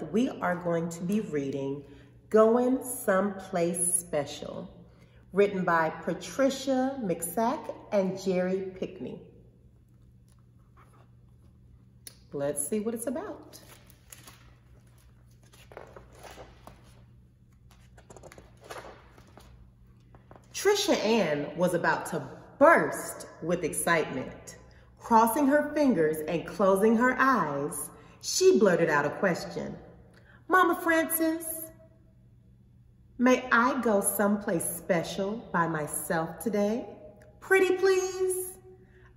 We are going to be reading Goin' Someplace Special, written by Patricia McSack and Jerry Pickney. Let's see what it's about. Trisha Ann was about to burst with excitement. Crossing her fingers and closing her eyes, she blurted out a question. "Mama Frances, may I go someplace special by myself today? Pretty please?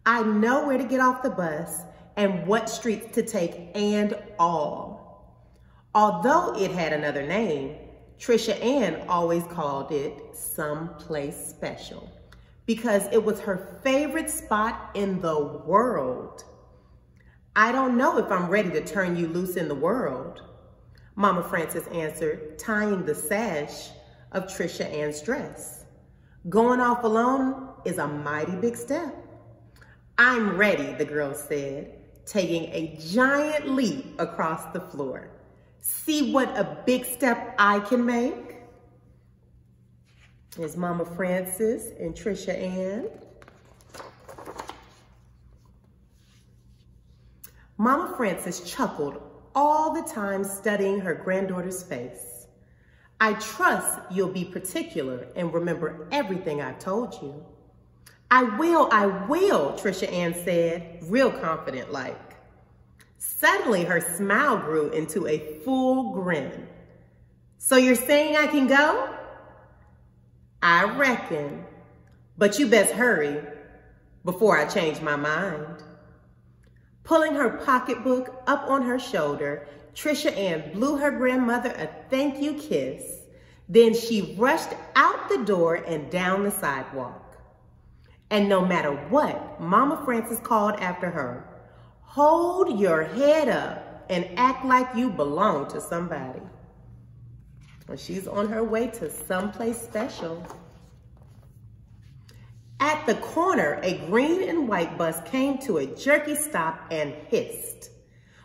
I know where to get off the bus and what streets to take and all." Although it had another name, Trisha Ann always called it Someplace Special because it was her favorite spot in the world. "I don't know if I'm ready to turn you loose in the world," Mama Frances answered, tying the sash of Trisha Ann's dress. "Going off alone is a mighty big step." "I'm ready," the girl said, taking a giant leap across the floor. "See what a big step I can make?" Here's Mama Frances and Trisha Ann. Mama Frances chuckled all the time studying her granddaughter's face. "I trust you'll be particular and remember everything I've told you." I will, Trisha Ann said, real confident-like. Suddenly, her smile grew into a full grin. "So you're saying I can go?" "I reckon, but you best hurry before I change my mind." Pulling her pocketbook up on her shoulder, Trisha Ann blew her grandmother a thank you kiss. Then she rushed out the door and down the sidewalk. And no matter what Mama Frances called after her, hold your head up and act like you belong to somebody. Well, she's on her way to someplace special. At the corner, a green and white bus came to a jerky stop and hissed.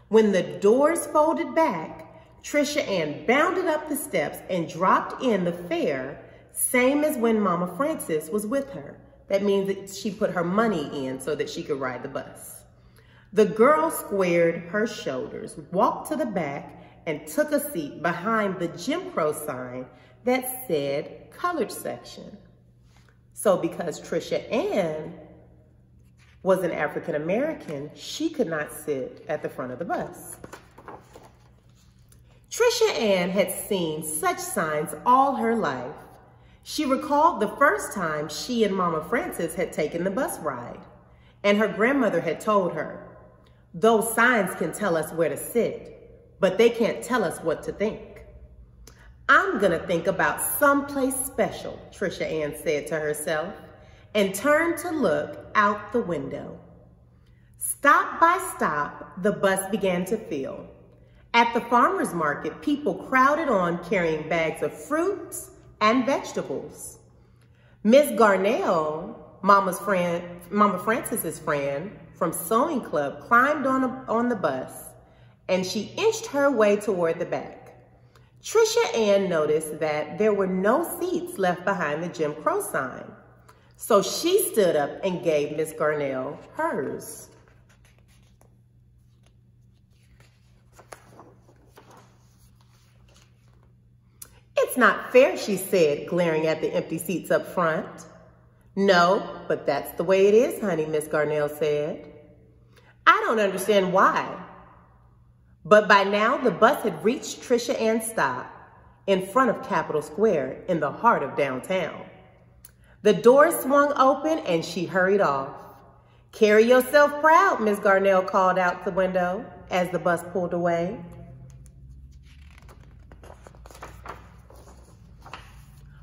When the doors folded back, Trisha Ann bounded up the steps and dropped in the fare, same as when Mama Frances was with her. That means that she put her money in so that she could ride the bus. The girl squared her shoulders, walked to the back, and took a seat behind the Jim Crow sign that said colored section. So because Trisha Ann was an African American, she could not sit at the front of the bus. Trisha Ann had seen such signs all her life. She recalled the first time she and Mama Frances had taken the bus ride, and her grandmother had told her, "Those signs can tell us where to sit, but they can't tell us what to think." "I'm gonna think about someplace special," Trisha Ann said to herself, and turned to look out the window. Stop by stop, the bus began to fill. At the farmer's market, people crowded on carrying bags of fruits and vegetables. Miss Garnell, Mama Frances's friend from sewing club, climbed on the bus, and she inched her way toward the back. Trisha Ann noticed that there were no seats left behind the Jim Crow sign, so she stood up and gave Miss Garnell hers. "It's not fair," she said, glaring at the empty seats up front. "No, but that's the way it is, honey," Miss Garnell said. "I don't understand why." But by now, the bus had reached Trisha Ann's stop in front of Capitol Square in the heart of downtown. The door swung open and she hurried off. "Carry yourself proud," Miss Garnell called out the window as the bus pulled away.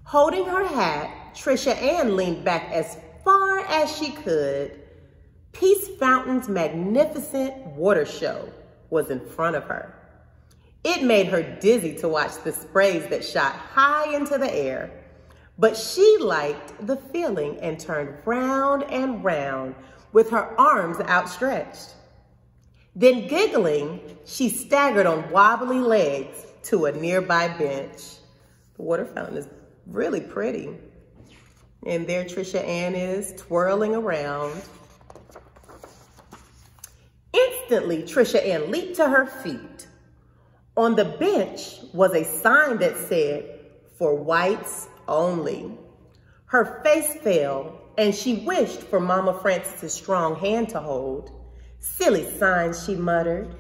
Holding her hat, Trisha Ann leaned back as far as she could. Peace Fountain's magnificent water show was in front of her. It made her dizzy to watch the sprays that shot high into the air, but she liked the feeling and turned round and round with her arms outstretched. Then giggling, she staggered on wobbly legs to a nearby bench. The water fountain is really pretty. And there Trisha Ann is, twirling around. Instantly, Trisha Ann leaped to her feet. On the bench was a sign that said, "For whites only." Her face fell, and she wished for Mama Francis's strong hand to hold. "Silly sign," she muttered,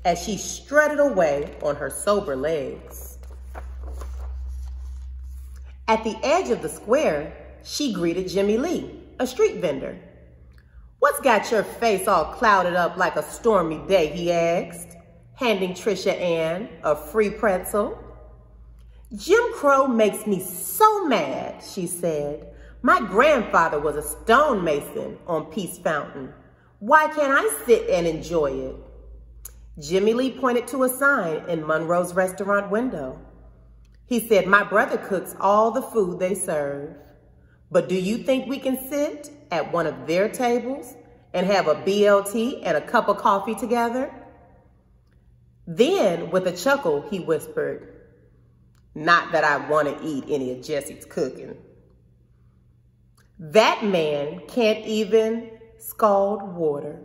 as she strutted away on her sober legs. At the edge of the square, she greeted Jimmy Lee, a street vendor. "What's got your face all clouded up like a stormy day?" he asked, handing Trisha Ann a free pretzel. "Jim Crow makes me so mad," she said. "My grandfather was a stonemason on Peace Fountain. Why can't I sit and enjoy it?" Jimmy Lee pointed to a sign in Monroe's restaurant window. He said, "My brother cooks all the food they serve. But do you think we can sit at one of their tables and have a BLT and a cup of coffee together?" Then, with a chuckle, he whispered, "Not that I want to eat any of Jesse's cooking." That man can't even scald water.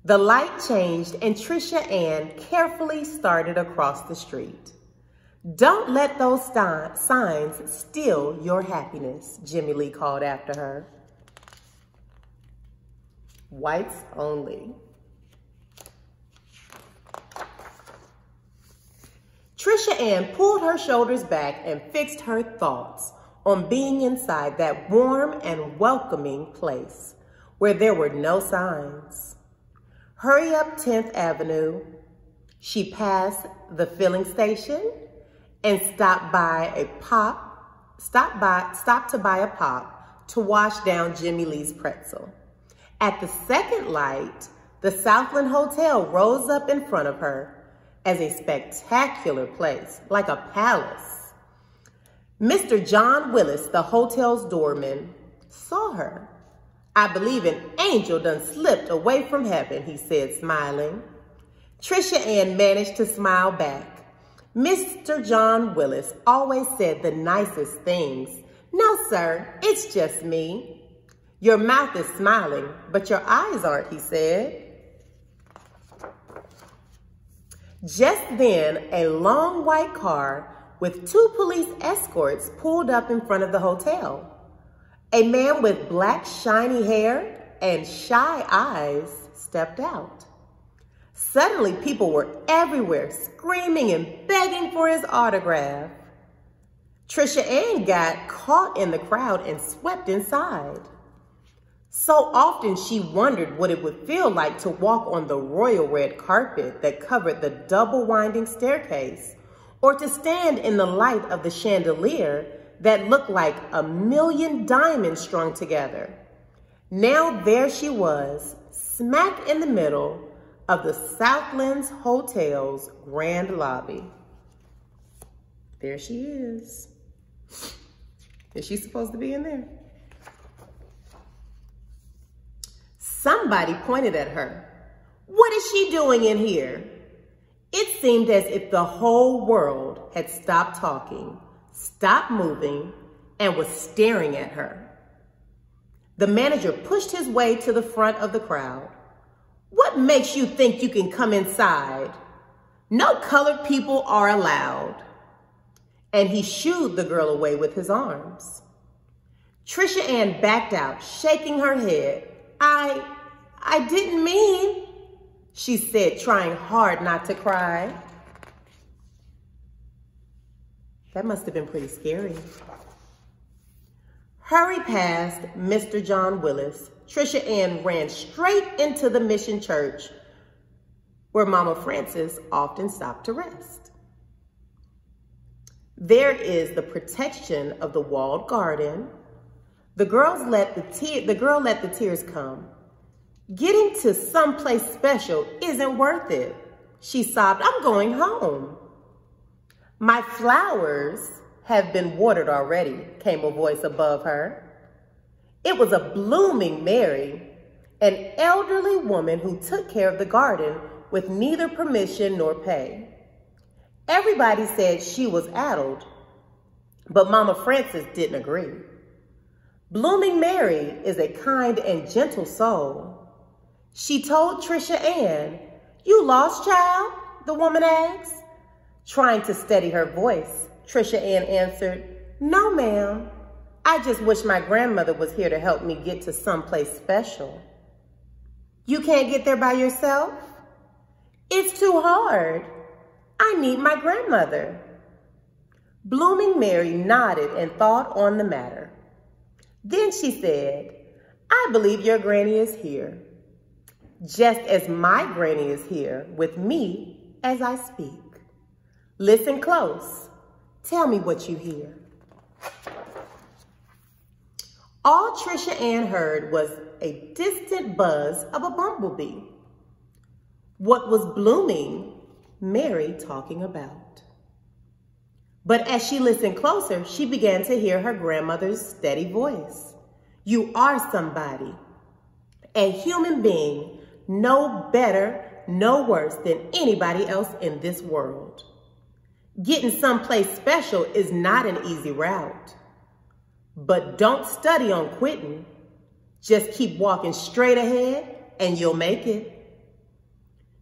The light changed and Trisha Ann carefully started across the street. "Don't let those signs steal your happiness," Jimmy Lee called after her. Whites only. Trisha Ann pulled her shoulders back and fixed her thoughts on being inside that warm and welcoming place where there were no signs. Hurry up 10th Avenue. She passed the filling station and stopped to buy a pop to wash down Jimmy Lee's pretzel. At the second light, the Southland Hotel rose up in front of her as a spectacular place, like a palace. Mr. John Willis, the hotel's doorman, saw her. "I believe an angel done slipped away from heaven," he said, smiling. Trisha Ann managed to smile back. Mr. John Willis always said the nicest things. "No, sir, it's just me." "Your mouth is smiling, but your eyes aren't," he said. Just then, a long white car with 2 police escorts pulled up in front of the hotel. A man with black shiny hair and shy eyes stepped out. Suddenly, people were everywhere, screaming and begging for his autograph. Trisha Ann got caught in the crowd and swept inside. So often she wondered what it would feel like to walk on the royal red carpet that covered the double winding staircase, or to stand in the light of the chandelier that looked like 1,000,000 diamonds strung together. Now there she was, smack in the middle of the Southlands Hotel's grand lobby. There she is. Is she supposed to be in there? Somebody pointed at her. "What is she doing in here?" It seemed as if the whole world had stopped talking, stopped moving, and was staring at her. The manager pushed his way to the front of the crowd. "What makes you think you can come inside? No colored people are allowed." And he shooed the girl away with his arms. Trisha Ann backed out, shaking her head. I didn't mean," she said, trying hard not to cry. That must have been pretty scary. Hurry past Mr. John Willis, Trisha Ann ran straight into the Mission Church, where Mama Francis often stopped to rest. There is the protection of the walled garden. The girl let the tears come. "Getting to someplace special isn't worth it," she sobbed. "I'm going home." "My flowers have been watered already," came a voice above her. It was a blooming Mary. an elderly woman who took care of the garden with neither permission nor pay. Everybody said she was addled, but Mama Frances didn't agree. Blooming Mary is a kind and gentle soul. She told Trisha Ann, "You lost, child?" the woman asked. Trying to steady her voice, Trisha Ann answered, "No, ma'am. I just wish my grandmother was here to help me get to someplace special." "You can't get there by yourself?" "It's too hard. I need my grandmother." Blooming Mary nodded and thought on the matter. Then she said, "I believe your granny is here, just as my granny is here with me as I speak. Listen close. Tell me what you hear." All Trisha Ann heard was a distant buzz of a bumblebee. What was Blooming Mary talking about? But as she listened closer, she began to hear her grandmother's steady voice. "You are somebody, a human being, no better, no worse than anybody else in this world. Getting someplace special is not an easy route. But don't study on quitting. Just keep walking straight ahead and you'll make it."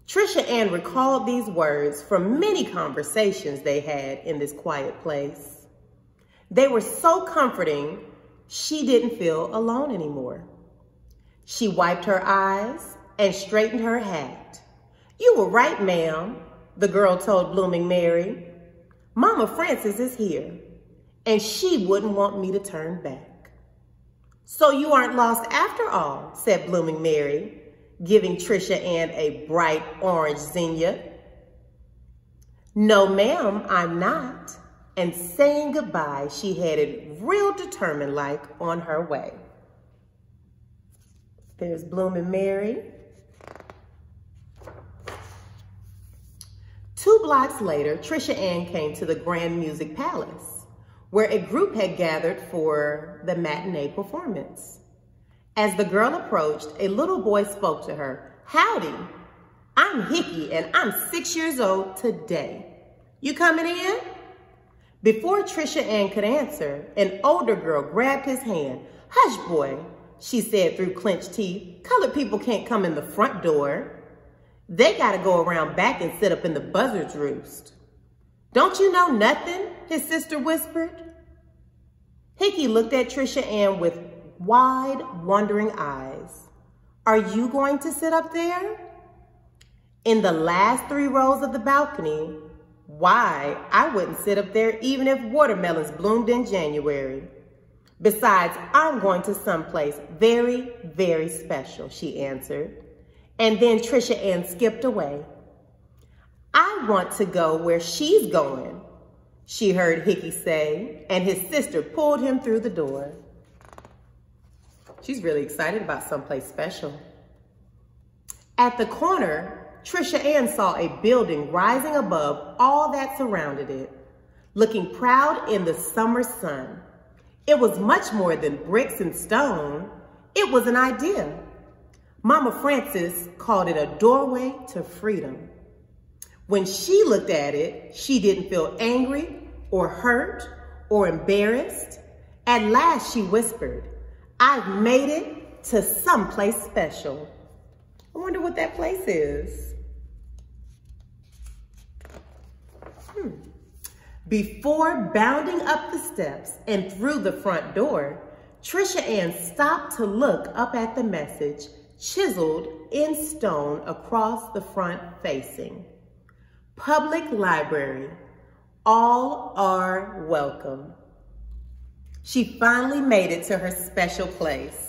Trisha Ann recalled these words from many conversations they had in this quiet place. They were so comforting, she didn't feel alone anymore. She wiped her eyes and straightened her hat. "You were right, ma'am," the girl told Blooming Mary. "Mama Frances is here, and she wouldn't want me to turn back." "So you aren't lost after all," said Blooming Mary, giving Trisha Ann a bright orange zinnia. "No, ma'am, I'm not." And saying goodbye, she headed real determined like on her way. There's Blooming Mary. 2 blocks later, Trisha Ann came to the Grand Music Palace, where a group had gathered for the matinee performance. As the girl approached, a little boy spoke to her. "Howdy, I'm Hickey and I'm 6 years old today. You coming in?" Before Trisha Ann could answer, an older girl grabbed his hand. "Hush, boy," she said through clenched teeth. "Colored people can't come in the front door. They gotta go around back and sit up in the buzzard's roost." "Don't you know nothing?" his sister whispered. Hickey looked at Trisha Ann with wide, wondering eyes. "Are you going to sit up there?" "In the last 3 rows of the balcony. Why, I wouldn't sit up there even if watermelons bloomed in January. Besides, I'm going to someplace very, very special," she answered. And then Trisha Ann skipped away. "I want to go where she's going," she heard Hickey say, and his sister pulled him through the door. She's really excited about someplace special. At the corner, Trisha Ann saw a building rising above all that surrounded it, looking proud in the summer sun. It was much more than bricks and stone. It was an idea. Mama Frances called it a doorway to freedom. When she looked at it, she didn't feel angry or hurt or embarrassed. At last she whispered, "I've made it to someplace special." I wonder what that place is. Before bounding up the steps and through the front door, Trisha Ann stopped to look up at the message chiseled in stone across the front facing. "Public Library, all are welcome." She finally made it to her special place.